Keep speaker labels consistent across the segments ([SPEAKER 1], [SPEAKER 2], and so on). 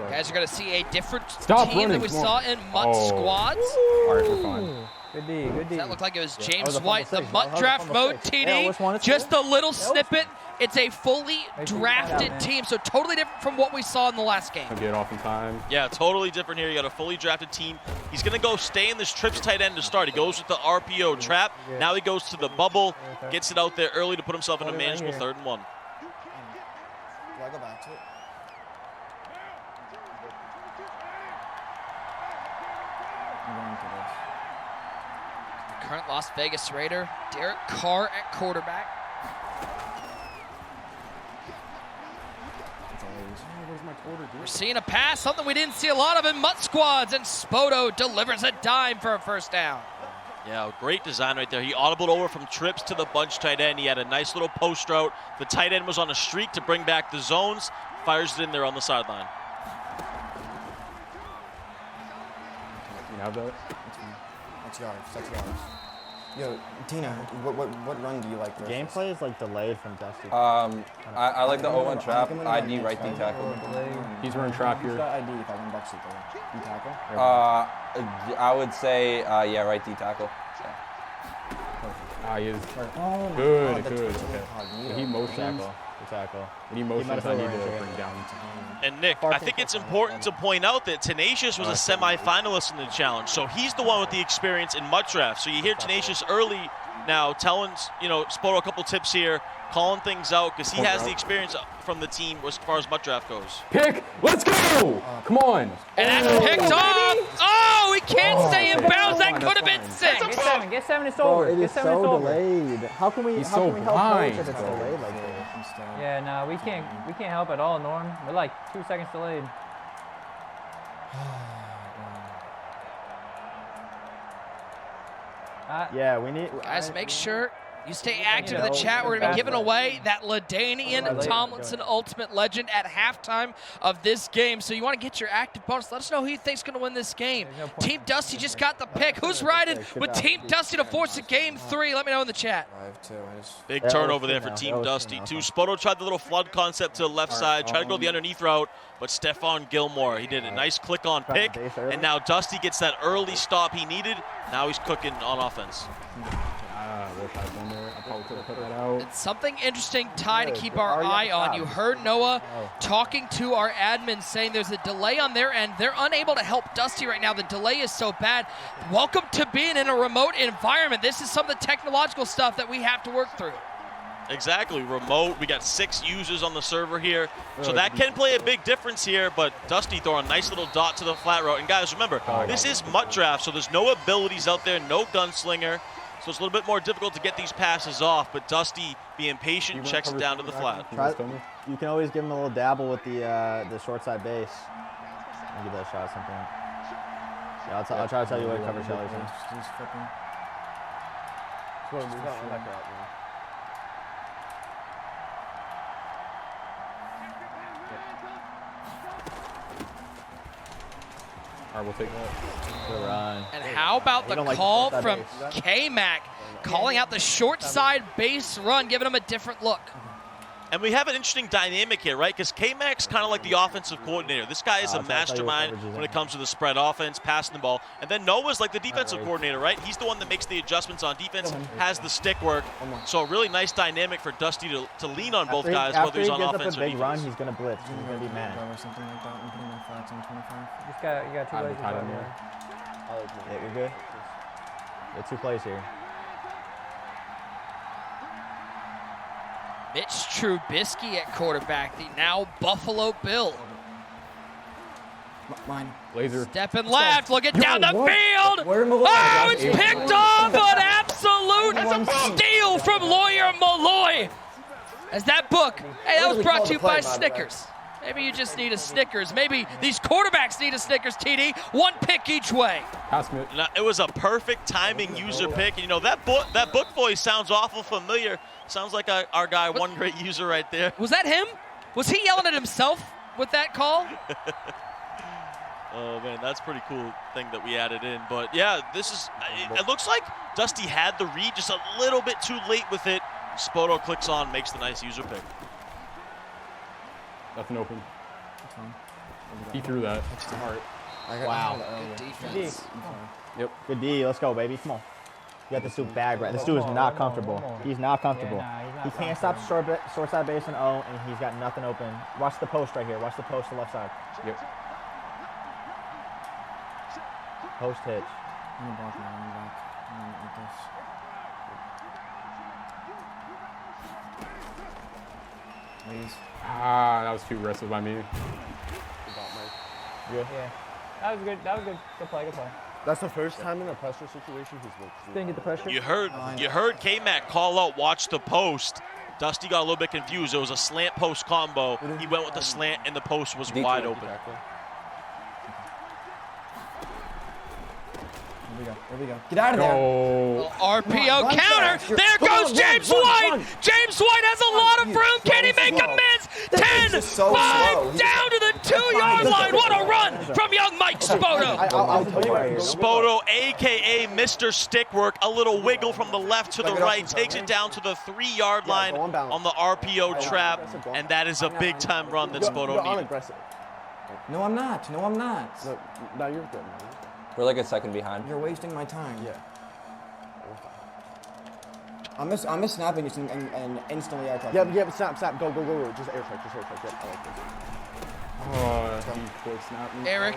[SPEAKER 1] Guys are going to see a different team than we saw in MUT squads.
[SPEAKER 2] All right, we're fine.
[SPEAKER 3] Good D, good D.
[SPEAKER 1] That looked like it was James White, the MUT draft mode, TD. Just a little snippet. It's a fully drafted team, so totally different from what we saw in the last game.
[SPEAKER 2] Get off in time.
[SPEAKER 4] Yeah, totally different here. You got a fully drafted team. He's going to go stay in this trips tight end to start. He goes with the RPO trap. Now he goes to the bubble, gets it out there early to put himself in a manageable 3rd and 1.
[SPEAKER 5] Do I go back to it? I'm going to this.
[SPEAKER 1] Current Las Vegas Raider, Derek Carr at quarterback. We're seeing a pass, something we didn't see a lot of in MUT squads, and Spoto delivers a dime for a 1st down.
[SPEAKER 4] Yeah, great design right there. He audibled over from trips to the bunch tight end. He had a nice little post route. The tight end was on a streak to bring back the zones. Fires it in there on the sideline.
[SPEAKER 2] You have that?
[SPEAKER 5] That's yards. That's yards. Yo, Tina, what run do you like?
[SPEAKER 3] Gameplay is like delayed from Dusty.
[SPEAKER 6] I like the O1 trap. ID right D tackle.
[SPEAKER 2] He's running trap here.
[SPEAKER 5] ID if I run box it though. D tackle?
[SPEAKER 6] I would say yeah, right D tackle.
[SPEAKER 2] He is
[SPEAKER 5] Oh,
[SPEAKER 2] good.
[SPEAKER 5] that's
[SPEAKER 2] Okay.
[SPEAKER 5] incognito.
[SPEAKER 2] He motions.
[SPEAKER 3] Tackle.
[SPEAKER 2] When he motions, I need to bring down.
[SPEAKER 4] And Nick, I think it's important to point out that Tenacious was a semi-finalist in the challenge, so he's the one with the experience in MUT draft. So you hear Tenacious early now telling, Spoto a couple tips here, calling things out, because he has the experience from the team as far as MUT draft goes.
[SPEAKER 2] Pick! Let's go! Come on!
[SPEAKER 1] And that's picked off! Oh, he can't stay in bounds. That could have been 6.
[SPEAKER 3] Get 7, it's over.
[SPEAKER 5] It is so delayed. How can we
[SPEAKER 2] He's
[SPEAKER 5] how
[SPEAKER 2] so
[SPEAKER 5] can we help
[SPEAKER 2] blind,
[SPEAKER 5] coach if it's
[SPEAKER 2] bro.
[SPEAKER 5] delayed like that?
[SPEAKER 3] Yeah, no, we can't help at all, Norm. We're like 2 seconds delayed.
[SPEAKER 5] Yeah, we need.
[SPEAKER 1] Guys, make sure you stay active in the chat. We're going to be giving away that LaDainian Tomlinson Ultimate Legend at halftime of this game. So you want to get your active bonus. Let us know who you think's going to win this game. Team Dusty just got the pick. Who's riding with Team Dusty to force a game 3? Let me know in the chat.
[SPEAKER 4] Big turnover there for Team Dusty, too. Spoto tried the little flood concept to the left side, tried to go the underneath route, but Stephon Gilmore, he did a nice click on pick, and now Dusty gets that early stop he needed. Now he's cooking on offense.
[SPEAKER 1] It's something interesting, Ty, to keep our eye on. You heard Noah talking to our admin saying there's a delay on their end. They're unable to help Dusty right now. The delay is so bad. Welcome to being in a remote environment. This is some of the technological stuff that we have to work through.
[SPEAKER 4] Exactly, remote. We got 6 users on the server here, so that can play a big difference here, but Dusty throwing a nice little dot to the flat route. And guys, remember, this is MUT draft, so there's no abilities out there, no gunslinger. So it's a little bit more difficult to get these passes off, but Dusty, being patient, checks it down to the flat.
[SPEAKER 3] You can always give him a little dabble with the short side base. I'll give that a shot at some point. Yeah, I'll try to tell you what cover Shelly is.
[SPEAKER 2] All right, we'll take that.
[SPEAKER 3] Good run.
[SPEAKER 1] And how about the call from K-Mac, calling out the short side base run, giving him a different look.
[SPEAKER 4] And we have an interesting dynamic here, right? Because K-Mac's kind of like the offensive coordinator. This guy is a mastermind when it comes to the spread offense, passing the ball. And then Noah's like the defensive coordinator, right? He's the one that makes the adjustments on defense, has the stick work. So a really nice dynamic for Dusty to lean on both guys, whether he's on offense or defense.
[SPEAKER 3] Run, he's going to blitz. He's going to be mad.
[SPEAKER 5] Or something like that. I'm putting my flats on 25.
[SPEAKER 3] You got 2 plays. Yeah, you're good. You got 2 plays here.
[SPEAKER 1] Mitch Trubisky at quarterback, the now Buffalo Bill.
[SPEAKER 5] Mine.
[SPEAKER 2] Laser.
[SPEAKER 1] Stepping left, looking down the field. Oh, it's picked off, an absolute steal from Lawyer Malloy. As that book, hey, that was brought to you by Snickers. Maybe you just need a Snickers. Maybe these quarterbacks need a Snickers, TD. 1 pick each way.
[SPEAKER 4] Now, it was a perfect timing user pick. And, that book voice sounds awful familiar. Sounds like our guy, one great user right there.
[SPEAKER 1] Was that him? Was he yelling at himself with that call?
[SPEAKER 4] Oh, man, that's a pretty cool thing that we added in. But, yeah, it looks like Dusty had the read just a little bit too late with it. Spoto clicks on, makes the nice user pick.
[SPEAKER 2] Nothing open. He threw that.
[SPEAKER 5] Smart.
[SPEAKER 3] Wow.
[SPEAKER 1] Good defense.
[SPEAKER 2] Yep.
[SPEAKER 3] Good D. Let's go, baby. Come on. You got this dude bag right. This dude is not comfortable. He's not comfortable. He can't stop short side base and O, and he's got nothing open. Watch the post right here. Watch the post to left side.
[SPEAKER 2] Yep.
[SPEAKER 3] Post hitch.
[SPEAKER 5] I'm gonna block now. I'm gonna block. I'm gonna eat this. Please.
[SPEAKER 2] Ah, that was too aggressive by me.
[SPEAKER 3] Yeah.
[SPEAKER 7] That was good. That was good. Good play. Good play.
[SPEAKER 8] That's the first time in a pressure situation he's looked.
[SPEAKER 7] Didn't get the pressure.
[SPEAKER 4] You heard K-Mac call out, watch the post. Dusty got a little bit confused. It was a slant post combo. He went with the slant and the post was wide open.
[SPEAKER 5] Here we go. Get out of there.
[SPEAKER 2] Oh.
[SPEAKER 1] RPO
[SPEAKER 5] Run
[SPEAKER 1] counter.
[SPEAKER 5] fast.
[SPEAKER 1] There goes James White. James White has a lot of room. Can he make a miss? 10,
[SPEAKER 5] just so
[SPEAKER 1] 5,
[SPEAKER 5] slow.
[SPEAKER 1] down to the 2-yard line. What a run from young Mike Spoto.
[SPEAKER 3] I'll tell you right here.
[SPEAKER 4] Spoto, a.k.a. Mr. Stickwork, a little wiggle from the left to the right, takes it down to the 3-yard line on the RPO trap, and that is a big-time run that Spoto needed.
[SPEAKER 5] No, I'm not. No, I'm not.
[SPEAKER 8] No, now you're good, man.
[SPEAKER 6] We're like a second behind.
[SPEAKER 5] You're wasting my time.
[SPEAKER 8] Yeah.
[SPEAKER 5] I'm just snapping you and instantly air touch.
[SPEAKER 8] Yep, snap. Go. Just air check. Yep, I like this.
[SPEAKER 2] Oh, he quick snapped me.
[SPEAKER 1] Eric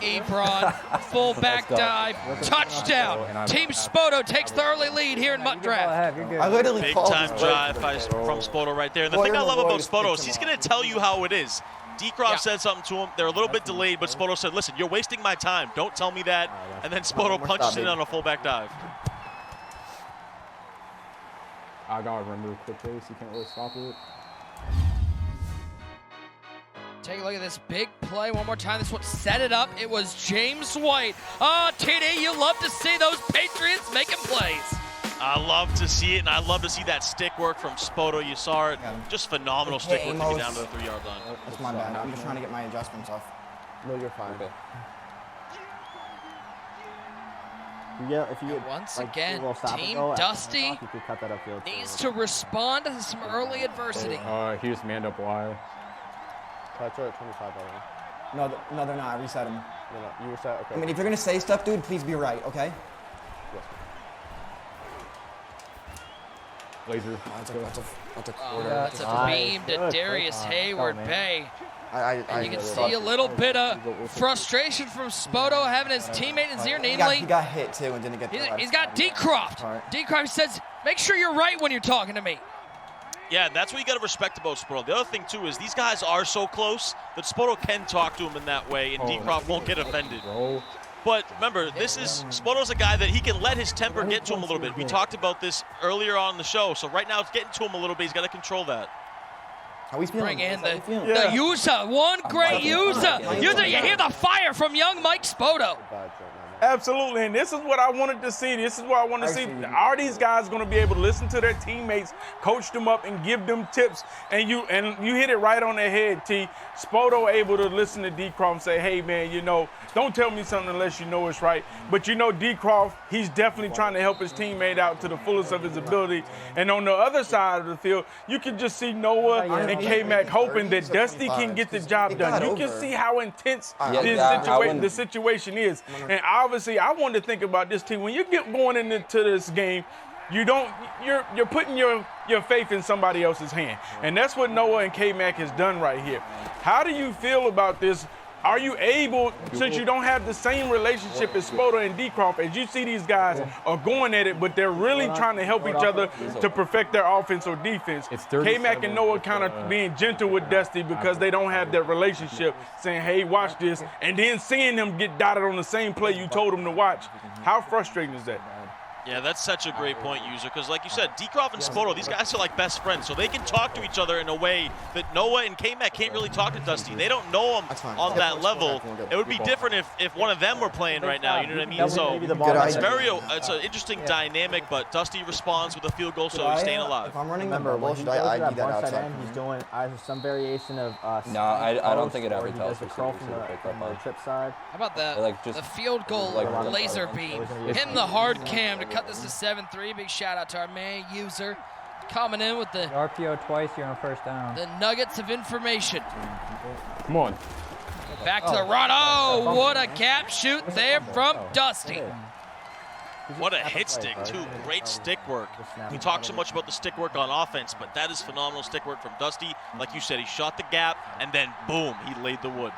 [SPEAKER 1] Ebron, fullback dive, touchdown. Team Spoto takes the early lead here in MUT Draft.
[SPEAKER 7] You're good.
[SPEAKER 5] I literally
[SPEAKER 4] Big-time drive from Spoto right there. And the thing I love about Spoto is he's going to tell you how it is. D-Croft said something to him. They're a little bit delayed, but Spoto said, listen, you're wasting my time. Don't tell me that. And then Spoto punches in on a fullback dive.
[SPEAKER 2] I got to remove quick pace. You can't really stop it.
[SPEAKER 1] Take a look at this big play one more time. This one set it up. It was James White. Oh, TD, you love to see those Patriots making plays.
[SPEAKER 4] I love to see it, and I love to see that stick work from Spoto. You saw it. Just phenomenal stick work to get down to the 3-yard line.
[SPEAKER 5] That's my bad. I'm just trying to get my adjustments off.
[SPEAKER 8] No, you're fine.
[SPEAKER 6] Okay.
[SPEAKER 3] Yeah, if you
[SPEAKER 1] Once
[SPEAKER 3] like,
[SPEAKER 1] again,
[SPEAKER 3] little stop and
[SPEAKER 1] Team
[SPEAKER 3] go,
[SPEAKER 1] Dusty
[SPEAKER 3] you could cut that upfield.
[SPEAKER 1] needs to respond to some early adversity.
[SPEAKER 2] He just manned up wide.
[SPEAKER 8] That's at 25 already.
[SPEAKER 5] No, they're not. I reset them.
[SPEAKER 8] You were set. Okay.
[SPEAKER 5] I mean, if you're gonna say stuff, dude, please be right, okay?
[SPEAKER 2] Laser.
[SPEAKER 5] That's a quarter.
[SPEAKER 1] That's a beam to Darius Hayward Bay.
[SPEAKER 5] I
[SPEAKER 1] You can see a little bit of frustration from Spoto having his teammate Nazir
[SPEAKER 5] He
[SPEAKER 1] Needley.
[SPEAKER 5] got hit too and didn't get the
[SPEAKER 1] He's got D-Croft. D-Croft says, make sure you're right when you're talking to me.
[SPEAKER 4] Yeah, that's what you got to respect about Spoto. The other thing, too, is these guys are so close that Spoto can talk to him in that way, and D-Croft won't get offended. But remember, Spoto's a guy that he can let his temper get to him a little bit. We talked about this earlier on the show, so right now it's getting to him a little bit. He's got to control that.
[SPEAKER 5] How we feeling?
[SPEAKER 1] Bring in the user, one great user. You hear the fire from young Mike Spoto.
[SPEAKER 9] Absolutely, and this is what I wanted to see. This is what I want to see. Are these guys going to be able to listen to their teammates, coach them up, and give them tips? And you hit it right on the head, T. Spoto able to listen to D-Croft and say, hey, man, don't tell me something unless you know it's right. But D-Croft, he's definitely trying to help his teammate out to the fullest of his ability. And on the other side of the field, you can just see Noah and K-Mac hoping that Dusty can get the job done. You can see how intense the situation is. And obviously, I wanted to think about this team. When you get going into this game, you're putting your faith in somebody else's hand. And that's what Noah and K-Mac has done right here. How do you feel about this? Are you able, since you don't have the same relationship as Spoto and D-Croft, as you see these guys are going at it, but they're really trying to help each other to perfect their offense or defense. K-Mac and Noah kind of being gentle with Dusty because they don't have that relationship, saying, hey, watch this, and then seeing them get dotted on the same play you told them to watch. How frustrating is that?
[SPEAKER 4] Yeah, that's such a great point, user, because like you said, D-Croft and Spoto, these guys are like best friends, so they can talk to each other in a way that Noah and K-Mac can't really talk to Dusty. They don't know him on that level. It would be different if one of them were playing right now, you know what I mean? So it's an interesting dynamic, but Dusty responds with a field goal, so he's staying alive.
[SPEAKER 5] If I'm running the bubble, should I ID that outside?
[SPEAKER 3] He's doing some variation of
[SPEAKER 6] no, I don't think it ever tells
[SPEAKER 3] the curl from the trip side.
[SPEAKER 1] How about the field goal laser beam? Hitting the hard cam to cut this to 7-3. Big shout out to our main user coming in with the
[SPEAKER 7] RPO twice, you're on first down.
[SPEAKER 1] The nuggets of information.
[SPEAKER 2] Come on.
[SPEAKER 1] Back to the run. Oh, what a cap shoot there from Dusty.
[SPEAKER 4] What a hit stick, too. Great stick work. We talk so much about the stick work on offense, but that is phenomenal stick work from Dusty. Like you said, he shot the gap, and then boom, he laid the wood.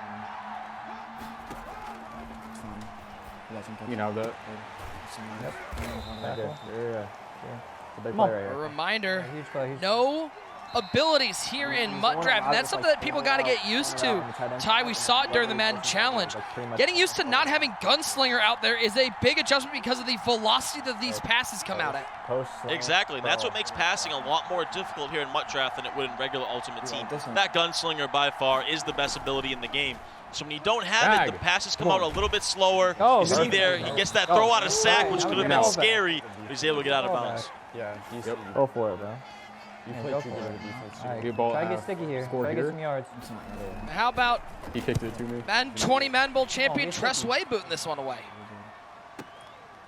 [SPEAKER 2] You know that.
[SPEAKER 3] Yeah. It's a big play right
[SPEAKER 1] A
[SPEAKER 3] here.
[SPEAKER 1] reminder,
[SPEAKER 7] Huge play.
[SPEAKER 1] no abilities here in MUT Draft, and that's something that people got to get used to. Ty, we saw it during the Madden Challenge. Getting used to not having Gunslinger out there is a big adjustment because of the velocity that these passes come out at.
[SPEAKER 4] Exactly, and that's what makes passing a lot more difficult here in MUT Draft than it would in regular Ultimate Team. That Gunslinger, by far, is the best ability in the game. So when you don't have it, the passes come out a little bit slower. You see there, he gets that throw out of sack, which could have been scary, but he's able to get out of bounds.
[SPEAKER 8] Yeah,
[SPEAKER 3] Go for it, bro.
[SPEAKER 8] you play too good defense.
[SPEAKER 7] All right,
[SPEAKER 2] Good ball.
[SPEAKER 7] try to get sticky here.
[SPEAKER 2] Score
[SPEAKER 7] Try to get
[SPEAKER 2] here.
[SPEAKER 7] some yards.
[SPEAKER 1] How about
[SPEAKER 2] He kicked it to me.
[SPEAKER 1] Madden 20 Madden Bowl champion Tress Way booting this one away?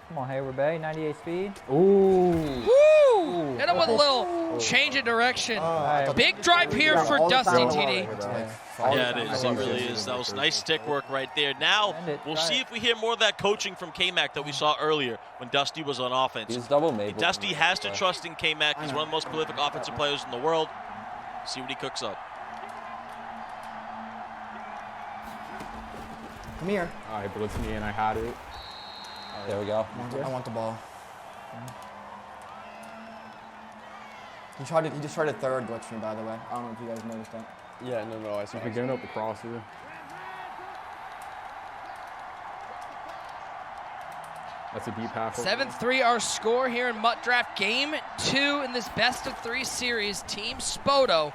[SPEAKER 7] Come on, Hayward Bay, 98 speed.
[SPEAKER 2] Ooh.
[SPEAKER 1] Woo! Hit him with a little change of direction. Big drive here for Dusty TD.
[SPEAKER 4] Yeah, it is. It really is. That was nice stick work right there. Now, we'll see if we hear more of that coaching from K-Mac that we saw earlier when Dusty was on offense.
[SPEAKER 6] He's double made.
[SPEAKER 4] Dusty has to trust in K-Mac. He's one of the most prolific offensive players in the world. See what he cooks up.
[SPEAKER 5] Come here.
[SPEAKER 2] All right, blitzed me and I had it.
[SPEAKER 6] There we go.
[SPEAKER 5] I want the ball. He just tried a third glitch me, by the way. I don't know if you guys noticed that.
[SPEAKER 8] Yeah, no, I see.
[SPEAKER 2] He's going up the cross here. That's a deep half.
[SPEAKER 1] 7-3 our score here in MUT Draft. Game 2 in this best-of-3 series. Team Spoto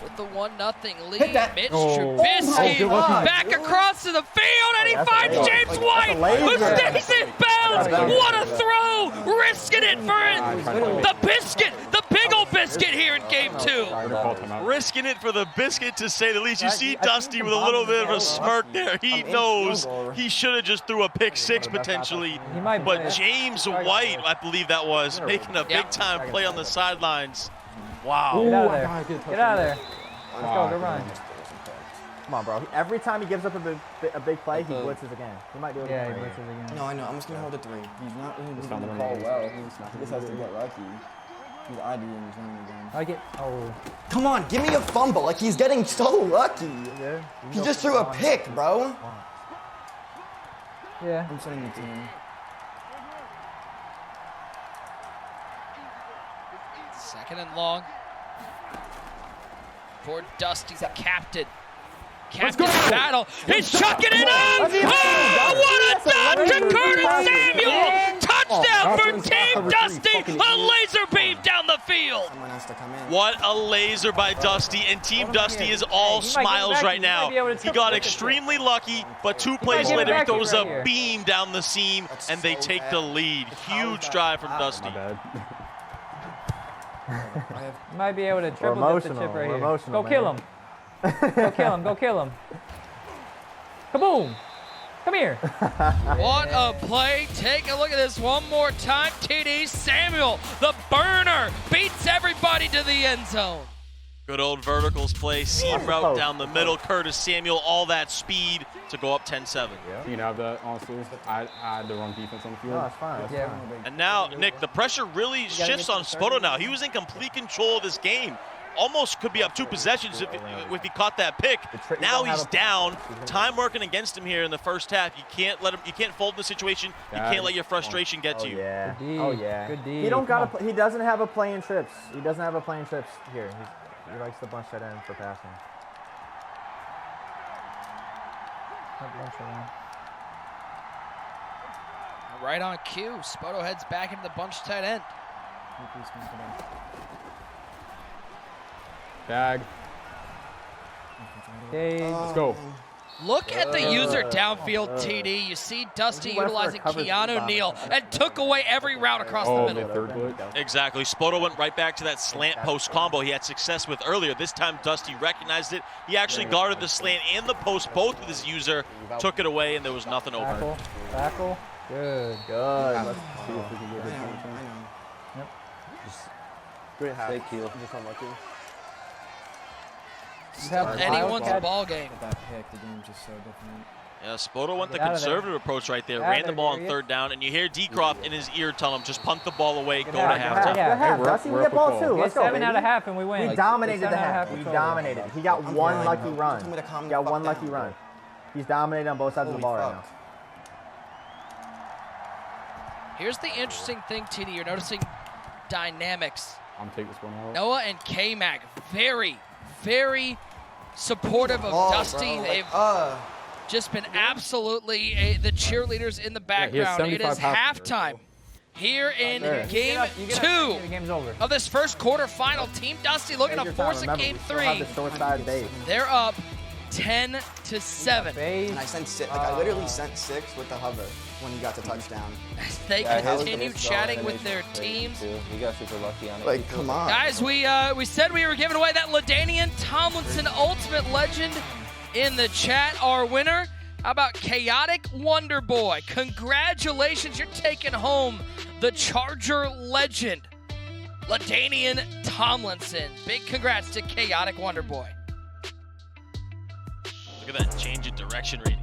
[SPEAKER 1] with the 1-0 lead. Mitch Trubisky back across to the field, and he finds James White, who stays in bounds. What a throw! Risking it for the biscuit, the big old biscuit here in Game 2.
[SPEAKER 4] Risking it for the biscuit, to say the least. You see Dusty with a little bit of a smirk there. He knows he should have just threw a pick six potentially. But James White, I believe that was, making a big-time play on the sidelines. Wow.
[SPEAKER 7] Get out of there. Get out of there. Let's go. Go run.
[SPEAKER 3] Come on, bro. Every time he gives up a big play, he blitzes again. He might do it
[SPEAKER 7] Yeah, he
[SPEAKER 3] again.
[SPEAKER 7] blitzes again.
[SPEAKER 5] No, I know. I'm just going to hold the 3. He's not going to call well. He just has to get lucky. He's IDing his running again.
[SPEAKER 7] I get. Oh.
[SPEAKER 5] Come on, give me a fumble. Like, he's getting so lucky.
[SPEAKER 3] Yeah.
[SPEAKER 5] He just threw a pick, bro.
[SPEAKER 7] Yeah.
[SPEAKER 5] I'm sending the team.
[SPEAKER 1] Second and long for Dusty, the captain. Captain battle. He's chucking it up. Oh, what a dunk to Curtis Samuel. Touchdown for Team Dusty. A laser beam down the field.
[SPEAKER 5] Someone has to come in.
[SPEAKER 4] What a laser by Dusty, and Team Dusty is all smiles right now. He got extremely lucky, but 2 plays later he throws a beam down the seam, and they take the lead. Huge drive from Dusty.
[SPEAKER 7] You might be able to triple dip the chip right here. Go kill him. Go kill him. Go kill him. Kaboom. Come here.
[SPEAKER 1] What a play. Take a look at this one more time. TD Samuel, the burner, beats everybody to the end zone.
[SPEAKER 4] Good old verticals play, seam route down the middle. Curtis Samuel, all that speed to go up 10-7.
[SPEAKER 2] You can have that, honestly. I had to run defense on the field.
[SPEAKER 3] No, it's fine.
[SPEAKER 7] Yeah.
[SPEAKER 4] And now, Nick, the pressure really shifts on Spoto now. He was in complete control of this game. Almost could be up 2 possessions if he caught that pick. Now he's down. Time working against him here in the first half. You can't let him. You can't fold in the situation. You can't let your frustration get to you.
[SPEAKER 3] Yeah.
[SPEAKER 7] Good D.
[SPEAKER 3] Oh yeah.
[SPEAKER 7] Good D.
[SPEAKER 3] He don't got. He doesn't have a play in trips. He doesn't have a play in trips here. He likes to bunch that in for passing.
[SPEAKER 1] Right on cue. Spoto heads back into the bunch tight end.
[SPEAKER 2] Bag.
[SPEAKER 7] Okay.
[SPEAKER 2] Let's go.
[SPEAKER 1] Look at the user downfield, TD. You see Dusty utilizing Keanu Neal and took away every route across the middle.
[SPEAKER 2] Third blitz.
[SPEAKER 4] Exactly. Spoto went right back to that slant post combo he had success with earlier. This time Dusty recognized it. He actually guarded the slant and the post both with his user, took it away, and there was nothing open.
[SPEAKER 7] Tackle. Tackle. Good.
[SPEAKER 3] Good.
[SPEAKER 2] Let's see if we can get this one.
[SPEAKER 8] Great half.
[SPEAKER 6] Stay keel.
[SPEAKER 8] Just unlucky.
[SPEAKER 1] almost anyone's ball game.
[SPEAKER 5] That pick, the game's just so different.
[SPEAKER 4] Yeah, Spoto went the
[SPEAKER 7] Get out of there.
[SPEAKER 4] conservative approach right there.
[SPEAKER 7] Get out
[SPEAKER 4] Ran
[SPEAKER 7] of
[SPEAKER 4] the
[SPEAKER 7] there,
[SPEAKER 4] ball on
[SPEAKER 7] Gary.
[SPEAKER 4] third down, and you hear Decroft in his ear tell him, just punt the ball away, go to
[SPEAKER 7] out,
[SPEAKER 4] halftime.
[SPEAKER 7] get out.
[SPEAKER 3] Good half, Dusty. We get ball too.
[SPEAKER 7] Get
[SPEAKER 3] Let's go,
[SPEAKER 7] 7
[SPEAKER 3] baby.
[SPEAKER 7] out of half and we win.
[SPEAKER 3] We dominated
[SPEAKER 7] Get
[SPEAKER 3] the
[SPEAKER 7] 7 out of
[SPEAKER 3] half.
[SPEAKER 7] half,
[SPEAKER 3] We
[SPEAKER 7] we
[SPEAKER 3] dominated. He got one lucky run.
[SPEAKER 5] Tell me to calm
[SPEAKER 3] He
[SPEAKER 5] the
[SPEAKER 3] got
[SPEAKER 5] fuck
[SPEAKER 3] one lucky
[SPEAKER 5] down,
[SPEAKER 3] run.
[SPEAKER 5] bro.
[SPEAKER 3] He's dominating on both sides of the ball right now.
[SPEAKER 1] Here's the interesting thing, TD. You're noticing dynamics.
[SPEAKER 2] I'm taking this one out.
[SPEAKER 1] Noah and K-Mac, very, very supportive of Dusty. They've just been absolutely the cheerleaders in the background. It is
[SPEAKER 2] 75
[SPEAKER 1] halftime here in game
[SPEAKER 7] You get up,
[SPEAKER 1] 2
[SPEAKER 7] the game's over.
[SPEAKER 1] of this first quarterfinal. Team Dusty looking
[SPEAKER 3] Take
[SPEAKER 1] to
[SPEAKER 3] your time.
[SPEAKER 1] force a
[SPEAKER 3] Remember,
[SPEAKER 1] game
[SPEAKER 3] we still have
[SPEAKER 1] 3.
[SPEAKER 3] the short side base.
[SPEAKER 1] They're up 10-7.
[SPEAKER 5] And I sent 6. Like, I literally sent 6 with the hover when he got to touchdown.
[SPEAKER 1] As they
[SPEAKER 6] his
[SPEAKER 1] continue
[SPEAKER 6] throw
[SPEAKER 1] chatting with
[SPEAKER 6] animation
[SPEAKER 1] their
[SPEAKER 6] was crazy,
[SPEAKER 1] teams.
[SPEAKER 6] too. He got super lucky on it.
[SPEAKER 5] Like, come on.
[SPEAKER 1] Guys, we said we were giving away that LaDainian Tomlinson Ultimate Legend in the chat. Our winner, how about Chaotic Wonder Boy? Congratulations, you're taking home the Charger Legend, LaDainian Tomlinson. Big congrats to Chaotic Wonder Boy.
[SPEAKER 4] Look at that change in direction rating.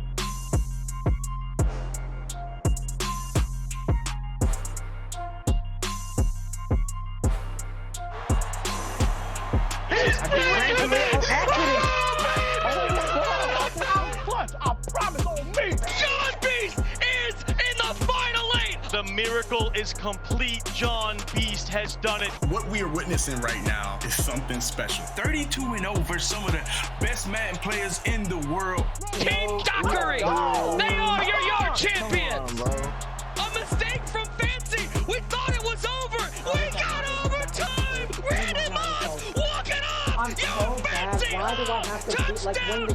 [SPEAKER 4] John Beast is in the final 8. The miracle is complete. John Beast has done it.
[SPEAKER 10] What we are witnessing right now is something special. 32-0 versus some of the best Madden players in the world.
[SPEAKER 1] Team Dockery, they are your yard champions. A mistake from Fancy. We thought it was over. We got overtime. Randy Moss walking off. Yo, Fancy. Touchdown.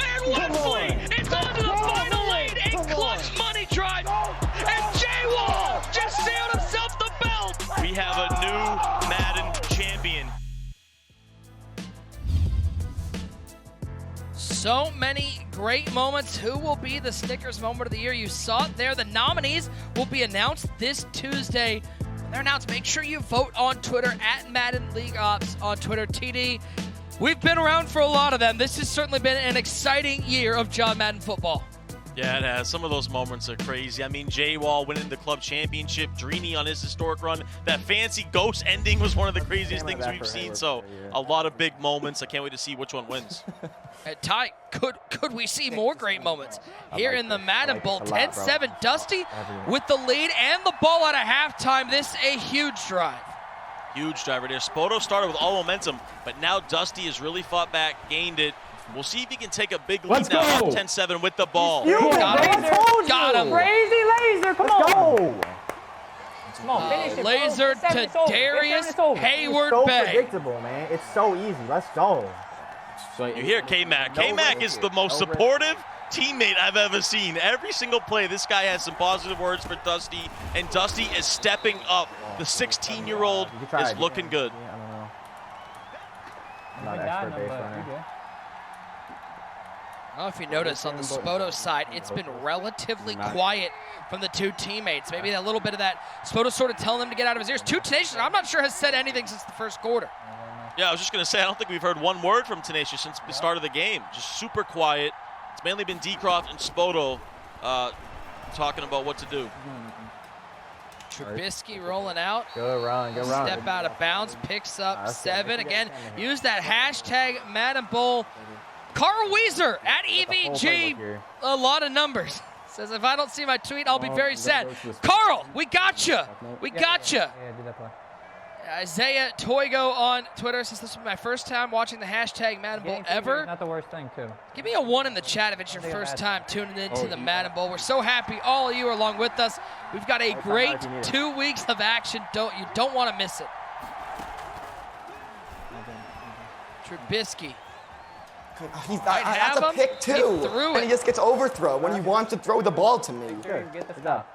[SPEAKER 1] And Wesley is on to the final 8. A clutch money drive. And J-Wall just sealed himself the belt.
[SPEAKER 4] We have a new Madden champion.
[SPEAKER 1] So many great moments. Who will be the Snickers moment of the year? You saw it there. The nominees will be announced this Tuesday. When they're announced, make sure you vote on Twitter at Madden League Ops on Twitter. TD, we've been around for a lot of them. This has certainly been an exciting year of John Madden football.
[SPEAKER 4] Yeah, it has. Some of those moments are crazy. I mean, J-Wall winning the club championship, Dreeny on his historic run. That fancy ghost ending was one of the craziest things we've seen. So a lot of big moments. I can't wait to see which one wins.
[SPEAKER 1] Ty, could we see more great moments here in the Madden Bowl? 10-7, Dusty with the lead and the ball out of halftime. This a huge drive.
[SPEAKER 4] Huge driver there. Spoto started with all momentum, but now Dusty has really fought back, gained it. We'll see if he can take a big lead now, up 10-7 with the ball.
[SPEAKER 1] Got him.
[SPEAKER 7] Crazy laser, come on. Come on, finish it,
[SPEAKER 1] Laser
[SPEAKER 7] bro.
[SPEAKER 1] to Darius Hayward
[SPEAKER 3] So
[SPEAKER 1] Bay.
[SPEAKER 3] predictable, man. It's so easy. Let's go.
[SPEAKER 4] You hear K-Mac. K-Mac is the most supportive teammate I've ever seen. Every single play, this guy has some positive words for Dusty, and Dusty is stepping up. The 16-year-old is looking good.
[SPEAKER 3] I don't know. I'm
[SPEAKER 7] We
[SPEAKER 3] not
[SPEAKER 7] got
[SPEAKER 3] expert
[SPEAKER 7] him,
[SPEAKER 3] base
[SPEAKER 7] but
[SPEAKER 3] runner.
[SPEAKER 7] you good.
[SPEAKER 1] I don't know if you notice on the Spoto side, it's been relatively quiet from the two teammates. Maybe a little bit of that Spoto sort of telling them to get out of his ears. Too Tenacious, I'm not sure has said anything since the first quarter.
[SPEAKER 4] Yeah, I was just going to say, I don't think we've heard one word from Tenacious since the start of the game. Just super quiet. It's mainly been Decroft and Spoto talking about what to do.
[SPEAKER 1] Trubisky rolling out.
[SPEAKER 3] Good run, good run.
[SPEAKER 1] Step out of bounds, picks up 7. Again, use that hashtag Madden Bowl. Carl Weezer at EVG, a lot of numbers. Says, if I don't see my tweet, I'll be very sad. Carl, we got you. We got you.
[SPEAKER 7] Yeah, do that play.
[SPEAKER 1] Isaiah Toigo on Twitter says, this is my first time watching the hashtag Madden Bowl ever.
[SPEAKER 7] Not the worst thing, too.
[SPEAKER 1] Give me a 1 in the chat if it's your first time tuning into the Madden Bowl. We're so happy all of you are along with us. We've got a great 2 weeks of action. You don't want to miss it. Trubisky.
[SPEAKER 5] That's a pick, too.
[SPEAKER 1] He threw
[SPEAKER 5] and he just gets overthrown when he wants to throw the ball to me.
[SPEAKER 7] Get the stop.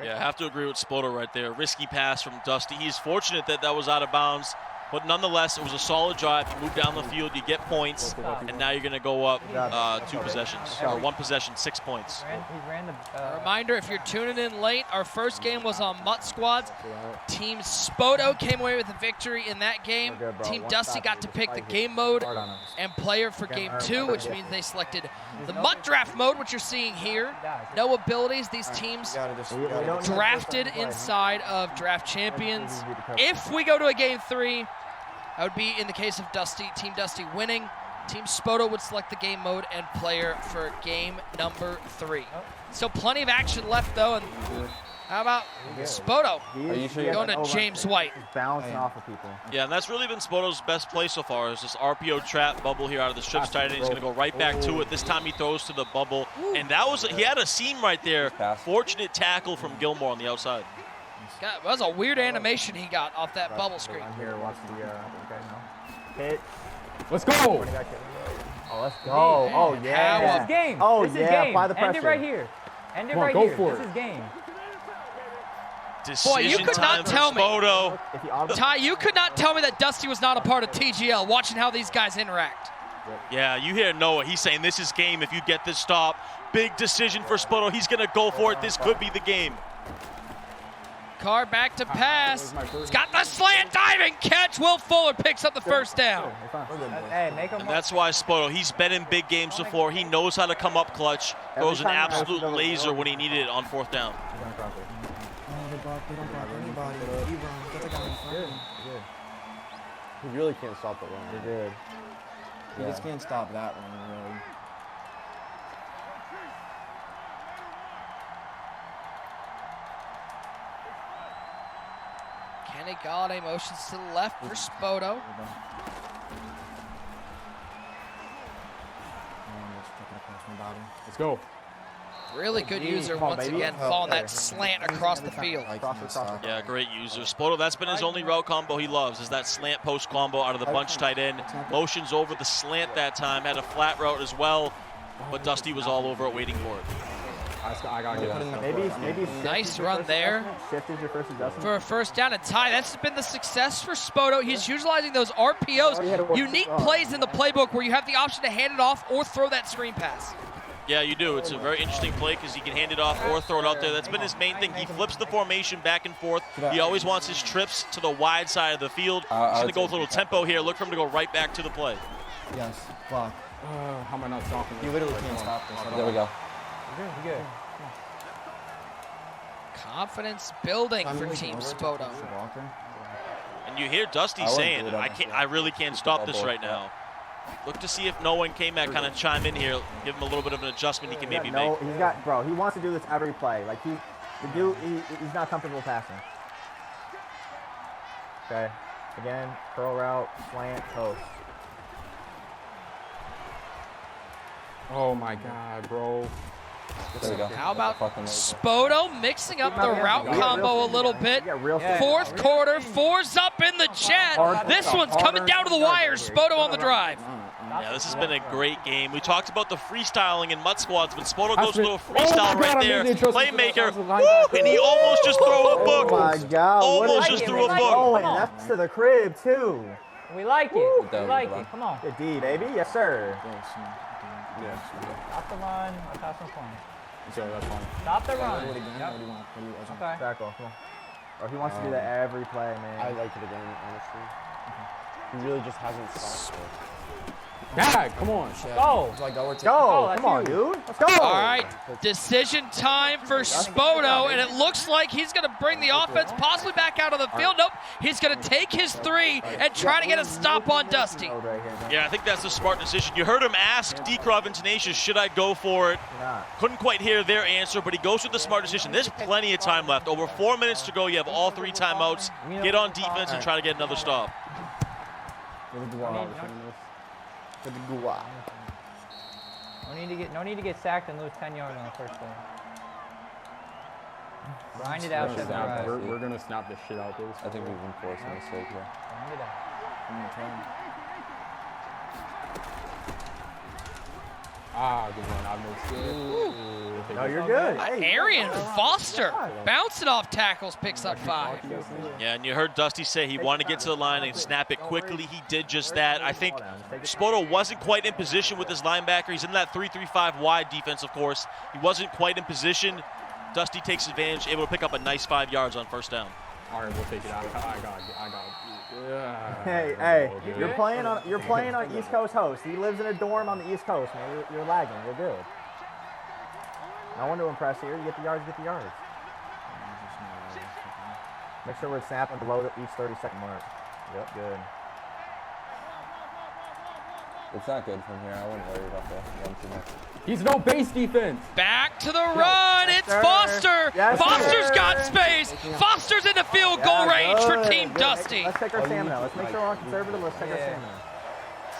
[SPEAKER 4] Yeah, I have to agree with Spoto right there. Risky pass from Dusty. He's fortunate that that was out of bounds. But nonetheless, it was a solid drive. You move down the field, you get points, and now you're going to go up 2 possessions. Or 1 possession, 6 points.
[SPEAKER 1] A reminder, if you're tuning in late, our first game was on MUT squads. Team Spoto came away with a victory in that game. Team Dusty got to pick the game mode and player for game 2, which means they selected the MUT draft mode, which you're seeing here. No abilities. These teams drafted inside of draft champions. If we go to a game 3, that would be in the case of Dusty, Team Dusty winning. Team Spoto would select the game mode and player for game number 3. So plenty of action left though. And how about Spoto going to James White?
[SPEAKER 3] Bouncing off of people.
[SPEAKER 4] Yeah, and that's really been Spoto's best play so far, is this RPO trap bubble here out of the strips tight end. He's going to go right back to it. This time he throws to the bubble. And that was, he had a seam right there. Fortunate tackle from Gilmore on the outside.
[SPEAKER 1] That was a weird animation he got off that bubble screen.
[SPEAKER 3] Here, watch the hit.
[SPEAKER 2] Let's go.
[SPEAKER 3] Oh, let's go. Oh, yeah.
[SPEAKER 7] This is game.
[SPEAKER 3] Oh,
[SPEAKER 7] this is
[SPEAKER 3] yeah.
[SPEAKER 7] game.
[SPEAKER 3] Apply the pressure.
[SPEAKER 7] End it right here. End it right
[SPEAKER 2] go
[SPEAKER 7] here.
[SPEAKER 2] for
[SPEAKER 7] This
[SPEAKER 2] it.
[SPEAKER 7] is game.
[SPEAKER 1] Boy, you could not tell me.
[SPEAKER 4] Spoto.
[SPEAKER 1] Ty, you could not tell me that Dusty was not a part of TGL, watching how these guys interact.
[SPEAKER 4] Yeah, you hear Noah. He's saying this is game if you get this stop. Big decision for Spoto. He's going to go for it. This could be the game.
[SPEAKER 1] Carr back to pass. He's got the slant diving catch. Will Fuller picks up the first down.
[SPEAKER 7] Hey, make him.
[SPEAKER 4] And that's why Spoto, he's been in big games before. He knows how to come up clutch. Throws an absolute laser when he needed it on 4th down.
[SPEAKER 8] He really can't stop the run.
[SPEAKER 3] He did.
[SPEAKER 5] You just can't stop that one, really.
[SPEAKER 1] Kenny Galladay motions to the left for Spoto.
[SPEAKER 2] Let's go.
[SPEAKER 1] Really good user once again, following that slant across the field.
[SPEAKER 4] Yeah, great user. Spoto, that's been his only route combo he loves, is that slant post combo out of the bunch tight end. Motions over the slant that time, had a flat route as well, but Dusty was all over it waiting for it.
[SPEAKER 2] I gotta get that.
[SPEAKER 3] Maybe
[SPEAKER 1] Nice run there
[SPEAKER 3] shift is your first adjustment.
[SPEAKER 1] for a first down. And Ty, that's been the success for Spoto. He's utilizing those RPOs, unique plays in the playbook where you have the option to hand it off or throw that screen pass.
[SPEAKER 4] Yeah, you do. It's a very interesting play because he can hand it off or throw it out there. That's been his main thing. He flips the formation back and forth. He always wants his trips to the wide side of the field. He's going to go with a little tempo here. Look for him to go right back to the play.
[SPEAKER 5] Yes, block.
[SPEAKER 2] How am I not stopping this?
[SPEAKER 5] You literally can't stop this.
[SPEAKER 6] There we go.
[SPEAKER 7] You're good.
[SPEAKER 1] Confidence building for Team Spoto.
[SPEAKER 4] And you hear Dusty saying, I really can't stop this right now. Look to see if no one came back, kind of chime in here, give him a little bit of an adjustment he can maybe make.
[SPEAKER 3] He's got, bro, he wants to do this every play. Like, he's not comfortable passing. Okay, again, curl route, slant, post.
[SPEAKER 2] Oh my God, bro.
[SPEAKER 6] There we go.
[SPEAKER 1] How about Spoto mixing up the route combo a little bit? Fourth quarter, 4's up in the chat. This one's coming down to the wire. Spoto on the drive.
[SPEAKER 4] Yeah, this has been a great game. We talked about the freestyling in MUT squads, but Spoto goes a little freestyle right there. Playmaker, woo, and he almost just threw a book.
[SPEAKER 3] Oh my God.
[SPEAKER 4] Almost just threw a book.
[SPEAKER 3] Oh, and that's to the crib, too.
[SPEAKER 7] We like it. We like it. Come on.
[SPEAKER 3] Good D, baby. Yes, sir.
[SPEAKER 7] Stop the run. Let's have some fun.
[SPEAKER 2] So that's fine.
[SPEAKER 7] Stop the run.
[SPEAKER 5] Yep.
[SPEAKER 7] Okay.
[SPEAKER 3] Tackle. Come on. Oh, he wants to do that every play, man.
[SPEAKER 8] I like it again, honestly. He really just hasn't stopped it.
[SPEAKER 2] Dad, come on.
[SPEAKER 7] Go.
[SPEAKER 3] Go. Come on, dude. Let's go.
[SPEAKER 1] All right, decision time for Spoto, and it looks like he's going to bring the offense possibly back out of the field. Nope, he's going to take his 3 and try to get a stop on Dusty.
[SPEAKER 4] Yeah, I think that's a smart decision. You heard him ask Dekrov and Tenacious, should I go for it? Couldn't quite hear their answer, but he goes with the smart decision. There's plenty of time left. Over 4 minutes to go. You have all 3 timeouts. Get on defense and try to get another stop.
[SPEAKER 7] No need to get sacked and lose 10 yards on the first play. Grind it out.
[SPEAKER 2] We're gonna snap this shit out, dude.
[SPEAKER 6] I think we've been forcing a mistake here.
[SPEAKER 7] Grind it out.
[SPEAKER 2] Ah, good one. I missed it.
[SPEAKER 3] No, you're good. Hey,
[SPEAKER 1] Arian Foster bouncing off tackles, picks up 5.
[SPEAKER 4] Yeah, and you heard Dusty say he wanted to get to the line and snap it quickly. He did just that. I think Spoto wasn't quite in position with his linebacker. He's in that 3-3-5 wide defense, of course. He wasn't quite in position. Dusty takes advantage, able to pick up a nice 5 yards on first down.
[SPEAKER 2] All right, we'll take it out. I got it. Yeah.
[SPEAKER 3] Hey, you're playing on East Coast host. He lives in a dorm on the East Coast, man. You're lagging. You're good. No one to impress here. You get the yards, Make sure we're snapping below each 30-second mark. Yep, good.
[SPEAKER 6] It's not good from here. I wouldn't worry about the one too much.
[SPEAKER 2] He's no base defense.
[SPEAKER 1] Back to the run. It's Foster. Foster's got space. Foster's in the field goal range for Team Dusty.
[SPEAKER 3] Let's take our stamina. Let's make sure we're on conservative. Let's take our stamina.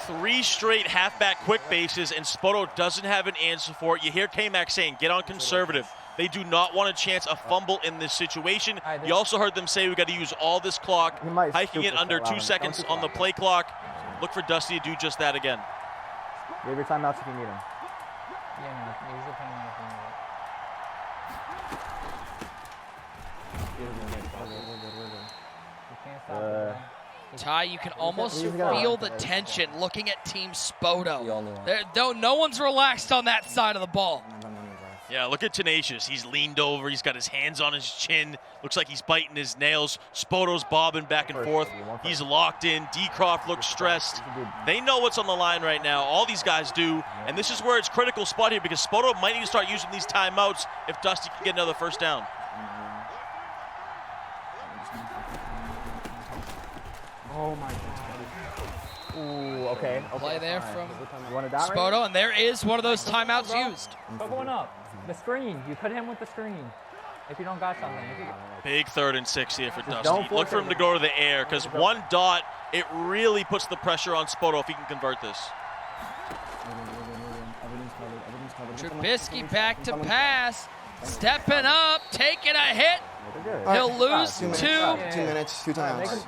[SPEAKER 4] 3 straight halfback quick bases, and Spoto doesn't have an answer for it. You hear K-Mac saying, get on conservative. They do not want a chance a fumble in this situation. You also heard them say we got to use all this clock, hiking it under 2 seconds on the play clock. Look for Dusty to do just that again.
[SPEAKER 3] Give your timeouts if you need them.
[SPEAKER 7] Yeah, no, use the timeout if you need it. You can't stop it.
[SPEAKER 1] Ty, you can almost feel the tension looking at Team Spoto. No one's relaxed on that side of the ball.
[SPEAKER 4] Yeah, look at Tenacious. He's leaned over. He's got his hands on his chin. Looks like he's biting his nails. Spoto's bobbing back and forth. He's locked in. D-Croft looks stressed. They know what's on the line right now. All these guys do. And this is where it's critical spot here because Spoto might need to start using these timeouts if Dusty can get another first down.
[SPEAKER 2] Oh my God.
[SPEAKER 3] Ooh, okay.
[SPEAKER 1] Play there from
[SPEAKER 3] Spoto,
[SPEAKER 1] and there is one of those timeouts used.
[SPEAKER 7] Go going up. The screen. You cut him with the screen. If you don't got something.
[SPEAKER 4] Big 3rd and 6 here for Dusty. Look for him to go to the air because 1 dot, it really puts the pressure on Spoto if he can convert this.
[SPEAKER 1] Trubisky back to pass. Stepping up, taking a hit. He'll lose 2.
[SPEAKER 5] 2 minutes, 2 times.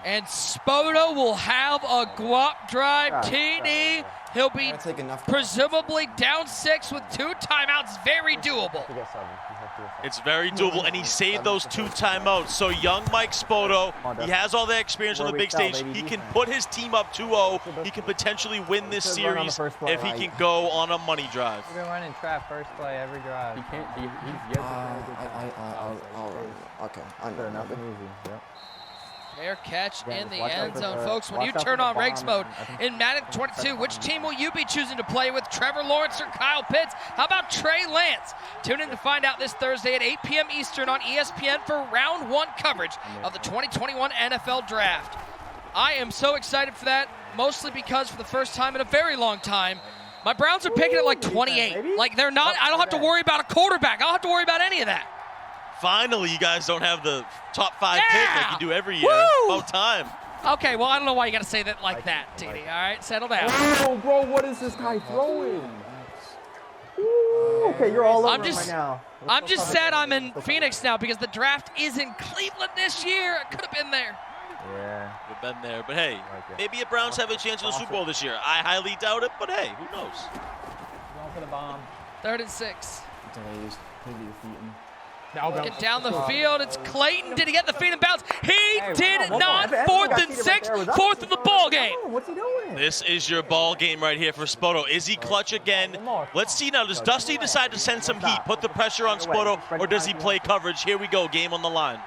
[SPEAKER 1] And Spoto will have a guap drive TD. He'll be presumably down 6 with 2 timeouts. Very doable.
[SPEAKER 4] It's very doable, and he saved those 2 timeouts. So young Mike Spoto, he has all that experience on the big stage. He can put his team up 2-0. He can potentially win this series if he can go on a money drive.
[SPEAKER 7] We've been running trap first play every drive.
[SPEAKER 2] He can't. He's yet to
[SPEAKER 5] okay. I'm fair enough.
[SPEAKER 1] Fair catch in the end zone. Folks, when you turn on Regs mode in Madden 22, which team will you be choosing to play with, Trevor Lawrence or Kyle Pitts? How about Trey Lance? Tune in to find out this Thursday at 8 p.m. Eastern on ESPN for round 1 coverage of the 2021 NFL Draft. I am so excited for that, mostly because for the first time in a very long time, my Browns are picking at like 28. Like they're not, I don't have to worry about a quarterback. I don't have to worry about any of that.
[SPEAKER 4] Finally, you guys don't have the top 5 pick like you do every year. Woo! About time.
[SPEAKER 1] Okay, well, I don't know why you got to say that like that, TD. All right, settle down.
[SPEAKER 2] Oh, bro, what is this guy throwing?
[SPEAKER 3] Ooh, okay, you're all over right now.
[SPEAKER 1] I'm just sad I'm in Phoenix now because the draft is in Cleveland this year. I could have been there.
[SPEAKER 3] Yeah.
[SPEAKER 4] Could have been there. But, hey, maybe the Browns have a chance in the Super Bowl this year. I highly doubt it, but, hey, who knows?
[SPEAKER 7] Going for the bomb.
[SPEAKER 1] 3rd and 6.
[SPEAKER 3] Get
[SPEAKER 1] down the field. It's Clayton. Did he get the feet and bounce? He did not. 4th and 6. 4th of the ball game.
[SPEAKER 3] What's he doing?
[SPEAKER 4] This is your ball game right here for Spoto. Is he clutch again? Let's see now. Does Dusty decide to send some heat, put the pressure on Spoto, or does he play coverage? Here we go. Game on the line.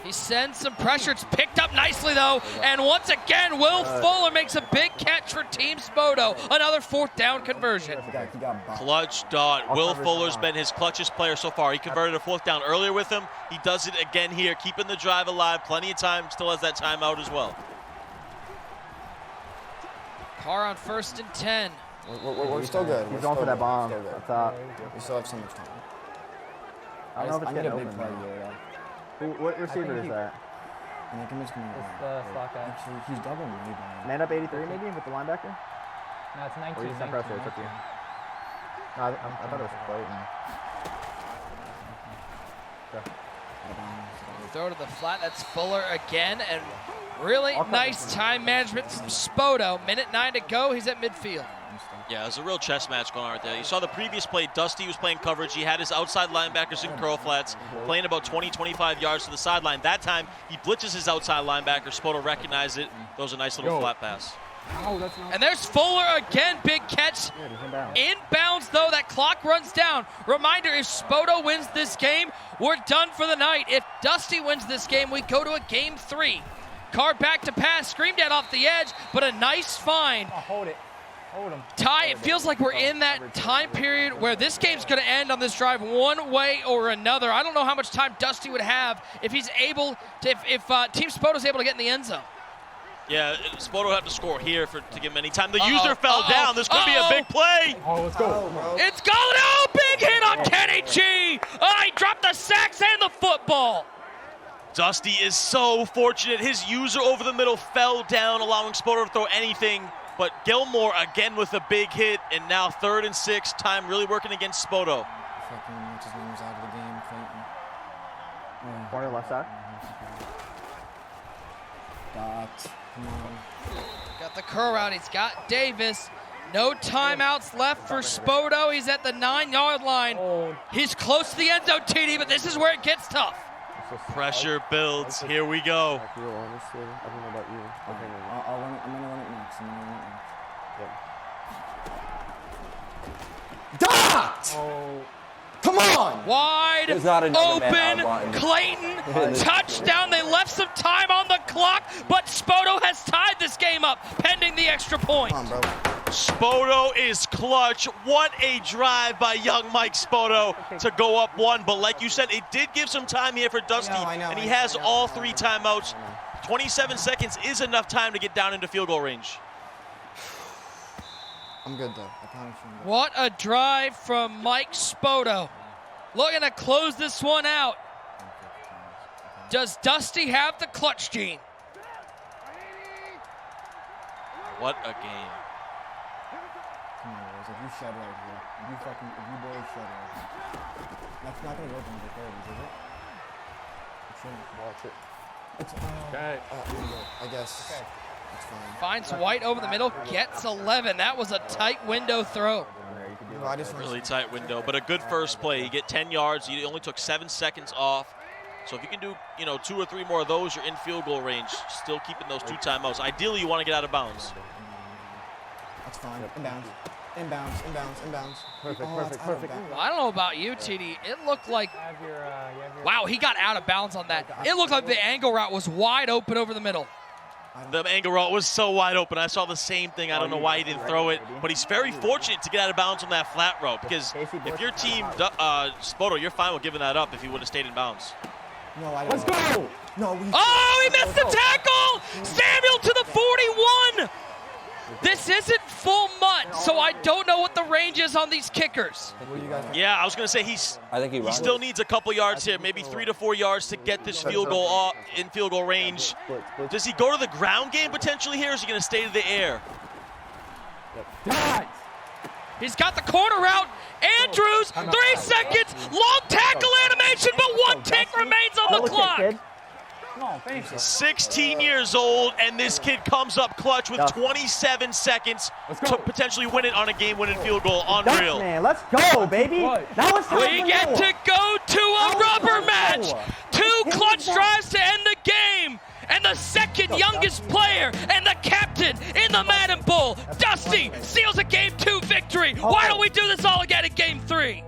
[SPEAKER 1] He sends some pressure. It's picked up nicely, though. And once again, Will Fuller makes a big catch for Team Spoto. Another 4th down conversion.
[SPEAKER 4] Clutch dot. Will Fuller's been his clutchest player so far. He converted a 4th down earlier with him. He does it again here, keeping the drive alive. Plenty of time. Still has that timeout as well.
[SPEAKER 1] Carr on 1st and 10.
[SPEAKER 5] We're still good.
[SPEAKER 3] He's going for that bomb.
[SPEAKER 5] We still have so much time.
[SPEAKER 3] I don't know if it's getting open. What receiver is that?
[SPEAKER 7] It's the slot guy.
[SPEAKER 5] Actually, he's doubling me.
[SPEAKER 3] Man up 83 maybe with the linebacker?
[SPEAKER 7] No, it's 19.
[SPEAKER 3] Or he's not pressure, it's up to you. No, I thought it was Clayton.
[SPEAKER 1] Throw to the flat. That's Fuller again. And really nice time management from Spoto. Minute 9 to go. He's at midfield.
[SPEAKER 4] Yeah, there's a real chess match going on right there. You saw the previous play, Dusty was playing coverage. He had his outside linebackers in curl flats, playing about 20, 25 yards to the sideline. That time, he blitzes his outside linebacker. Spoto recognized it. Throws a nice little flat pass.
[SPEAKER 1] And there's Fuller again, big catch. Inbounds though, that clock runs down. Reminder, if Spoto wins this game, we're done for the night. If Dusty wins this game, we go to a game 3. Carr back to pass, screamed at off the edge, but a nice find.
[SPEAKER 7] Hold it. Hold him.
[SPEAKER 1] Ty, it feels like we're in that time period where this game's going to end on this drive one way or another. I don't know how much time Dusty would have if he's able to, if Team Spoto's able to get in the end zone.
[SPEAKER 4] Yeah, Spoto will have to score here to give him any time. The user fell down. This could be a big play.
[SPEAKER 2] Oh, let's go.
[SPEAKER 1] It's going. Oh, big hit on Kenny G. Oh, he dropped the sacks and the football.
[SPEAKER 4] Dusty is so fortunate. His user over the middle fell down, allowing Spoto to throw anything. But Gilmore again with a big hit, and now 3rd and 6. Time really working against Spoto.
[SPEAKER 5] Fucking what's his name was out of the game, Clayton.
[SPEAKER 3] Corner left side.
[SPEAKER 5] Come on.
[SPEAKER 1] Got the curl out. He's got Davis. No timeouts left for Spoto. He's at the 9-yard line. He's close to the end zone, TD, but this is where it gets tough.
[SPEAKER 4] Pressure builds. Here we go.
[SPEAKER 8] I feel honestly, I don't know about you.
[SPEAKER 5] I'll run it. I'm gonna run it next. Dot!
[SPEAKER 8] Oh.
[SPEAKER 5] Come on!
[SPEAKER 1] Wide
[SPEAKER 6] There's not another man
[SPEAKER 1] open.
[SPEAKER 6] outline.
[SPEAKER 1] Clayton, touchdown. They left some time on the clock, but Spoto has tied this game up, pending the extra point.
[SPEAKER 5] Come on, bro.
[SPEAKER 4] Spoto is clutch. What a drive by young Mike Spoto to go up 1. But like you said, it did give some time here for Dusty, and he has all 3 timeouts. 27 seconds is enough time to get down into field goal range.
[SPEAKER 5] I'm good, though. I promise you.
[SPEAKER 1] What a drive from Mike Spoto. Looking to close this one out. Does Dusty have the clutch gene?
[SPEAKER 4] What a game.
[SPEAKER 5] Come on, boys. If you shed right here, if you boys shed right here, that's not gonna work in the 30s, is it? It shouldn't.
[SPEAKER 8] Watch it.
[SPEAKER 5] It's
[SPEAKER 2] Okay.
[SPEAKER 5] I guess. Okay. It's fine.
[SPEAKER 1] Finds White over the middle, gets 11. That was a tight window throw.
[SPEAKER 4] Really tight window, but a good first play. You get 10 yards. You only took 7 seconds off. So if you can do, 2 or 3 more of those, you're in field goal range. Still keeping those 2 timeouts. Ideally, you want to get out of bounds.
[SPEAKER 5] That's fine. Inbounds.
[SPEAKER 8] Perfect.
[SPEAKER 1] Well, I don't know about you, TD. It looked like, wow, he got out of bounds on that. It looked like the angle route was wide open over the middle.
[SPEAKER 4] The angle route was so wide open. I saw the same thing. I don't know why he didn't throw it, but he's very fortunate to get out of bounds on that flat route, because if your team, Spoto, you're fine with giving that up if he would have stayed in bounds.
[SPEAKER 5] No, I don't.
[SPEAKER 8] Let's go!
[SPEAKER 5] No,
[SPEAKER 1] he missed the tackle! Samuel to the 41! This isn't full MUT, so I don't know what the range is on these kickers.
[SPEAKER 4] Yeah, I was going to say he still needs a couple yards here, maybe 3 to 4 yards to get this field goal off in field goal range. Does he go to the ground game potentially here, or is he going to stay to the air?
[SPEAKER 1] He's got the corner route. Andrews, 3 seconds, long tackle animation, but 1 tick remains on the clock.
[SPEAKER 4] 16 years old, and this kid comes up clutch with 27 seconds to potentially win it on a game-winning field goal. Unreal.
[SPEAKER 3] Man, let's go, baby. Now it's time
[SPEAKER 1] we get to go to a rubber match. 2 clutch drives to end the game. And the second youngest player and the captain in the Madden Bowl, Dusty, seals a Game 2 victory. Why don't we do this all again in Game 3?